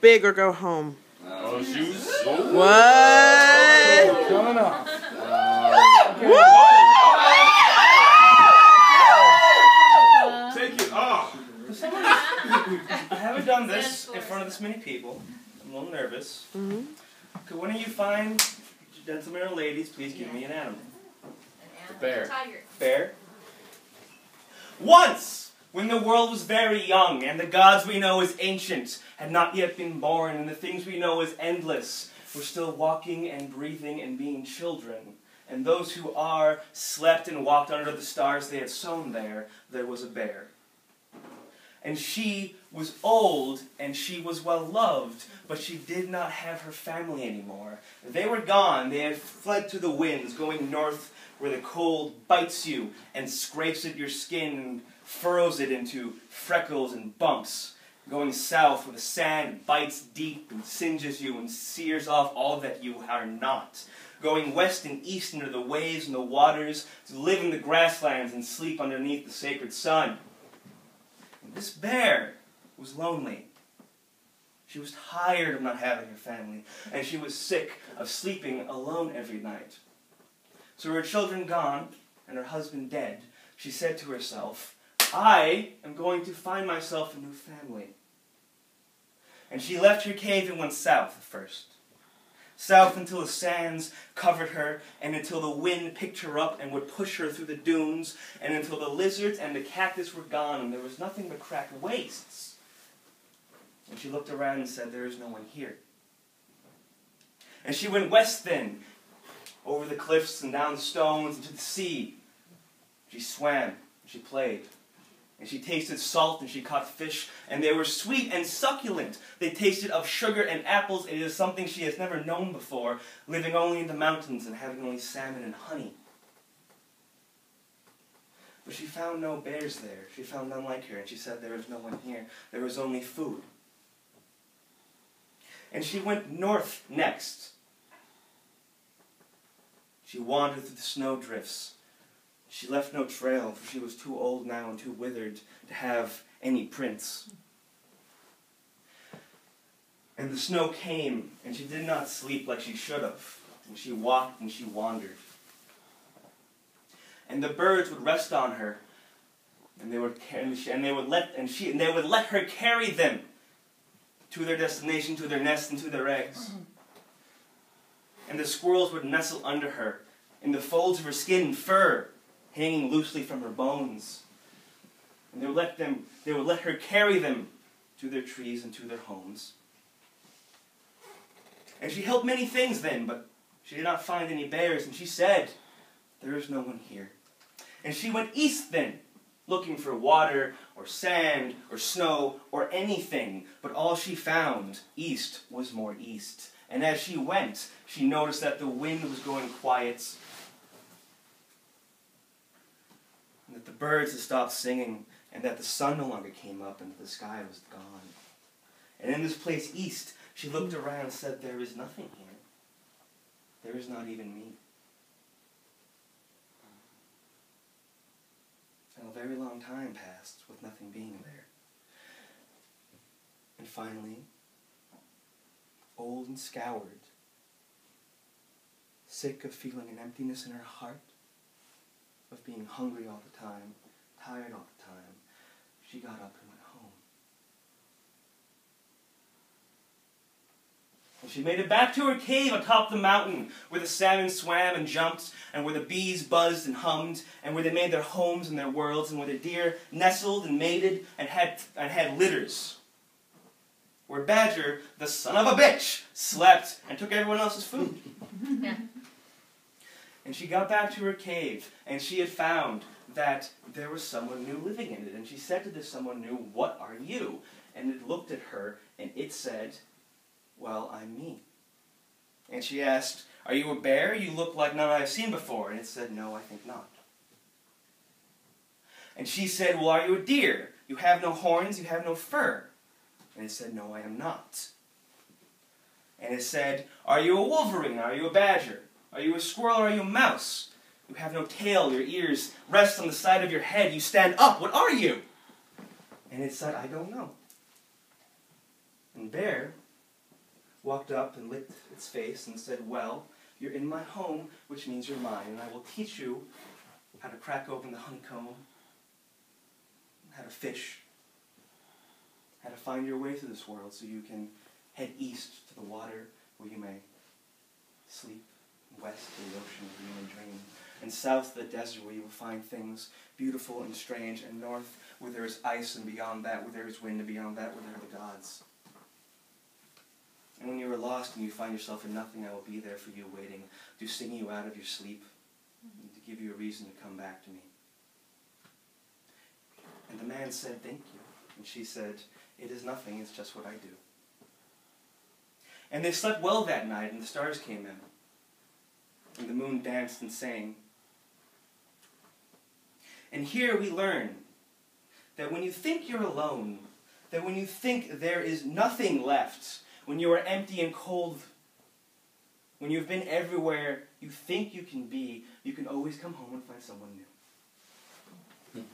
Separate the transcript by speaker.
Speaker 1: big or go home.
Speaker 2: Oh, she was so...
Speaker 1: What?
Speaker 2: Coming off. Take it off.
Speaker 3: I haven't done this in front of this many people. I'm a little nervous. Could one of you fine gentlemen or ladies please give me an animal?
Speaker 2: A bear.
Speaker 4: Tiger.
Speaker 3: Bear? Once, when the world was very young, and the gods we know as ancient had not yet been born, and the things we know as endless were still walking and breathing and being children, and those who are slept and walked under the stars they had sown there, there was a bear. And she was old, and she was well loved, but she did not have her family anymore. They were gone. They had fled to the winds, going north where the cold bites you and scrapes at your skin and furrows it into freckles and bumps. Going south where the sand bites deep and singes you and sears off all that you are not. Going west and east into the waves and the waters to live in the grasslands and sleep underneath the sacred sun. This bear was lonely. She was tired of not having her family, and she was sick of sleeping alone every night. So her children gone, and her husband dead, she said to herself, I am going to find myself a new family. And she left her cave and went south first. South until the sands covered her, and until the wind picked her up and would push her through the dunes, and until the lizards and the cactus were gone, and there was nothing but cracked wastes. And she looked around and said, there is no one here. And she went west then, over the cliffs and down the stones into the sea. She swam, and she played. And she tasted salt, and she caught fish, and they were sweet and succulent. They tasted of sugar and apples. It is something she has never known before, living only in the mountains and having only salmon and honey. But she found no bears there. She found none like her, and she said, there is no one here. There was only food. And she went north next. She wandered through the snowdrifts. She left no trail, for she was too old now and too withered to have any prints. And the snow came, and she did not sleep like she should have. And she walked and she wandered. And the birds would rest on her, and they would let her carry them to their destination, to their nest, and to their eggs. And the squirrels would nestle under her, in the folds of her skin and fur, hanging loosely from her bones. And they would let her carry them to their trees and to their homes. And she held many things then, but she did not find any bears, and she said, there is no one here. And she went east then, looking for water, or sand, or snow, or anything, but all she found east was more east. And as she went, she noticed that the wind was going quiet, and that the birds had stopped singing, and that the sun no longer came up, and that the sky was gone. And in this place east, she looked around and said, there is nothing here. There is not even me. And a very long time passed with nothing being there. And finally, old and scoured, sick of feeling an emptiness in her heart, of being hungry all the time, tired all the time, she got up and went home. And she made it back to her cave atop the mountain, where the salmon swam and jumped, and where the bees buzzed and hummed, and where they made their homes and their worlds, and where the deer nestled and mated and had litters. Where Badger, the son of a bitch, slept and took everyone else's food.
Speaker 4: Yeah.
Speaker 3: And she got back to her cave, and she had found that there was someone new living in it. And she said to this someone new, what are you? And it looked at her, and it said, well, I'm me. And she asked, are you a bear? You look like none I've seen before. And it said, no, I think not. And she said, well, are you a deer? You have no horns, you have no fur. And it said, no, I am not. And it said, are you a wolverine? Are you a badger? Are you a squirrel or are you a mouse? You have no tail, your ears rest on the side of your head, you stand up, what are you? And it said, I don't know. And Bear walked up and licked its face and said, "Well, you're in my home, which means you're mine, and I will teach you how to crack open the honeycomb, how to fish, how to find your way through this world so you can head east to the water where you may sleep, west to the ocean where you may dream, and south to the desert where you will find things beautiful and strange, and north where there is ice, and beyond that where there is wind, and beyond that where there are the gods. And when you are lost and you find yourself in nothing, I will be there for you, waiting to sing you out of your sleep and to give you a reason to come back to me." And the man said, "Thank you." And she said, "It is nothing, it's just what I do." And they slept well that night, and the stars came in, and the moon danced and sang. And here we learn that when you think you're alone, that when you think there is nothing left, when you are empty and cold, when you've been everywhere you think you can be, you can always come home and find someone new.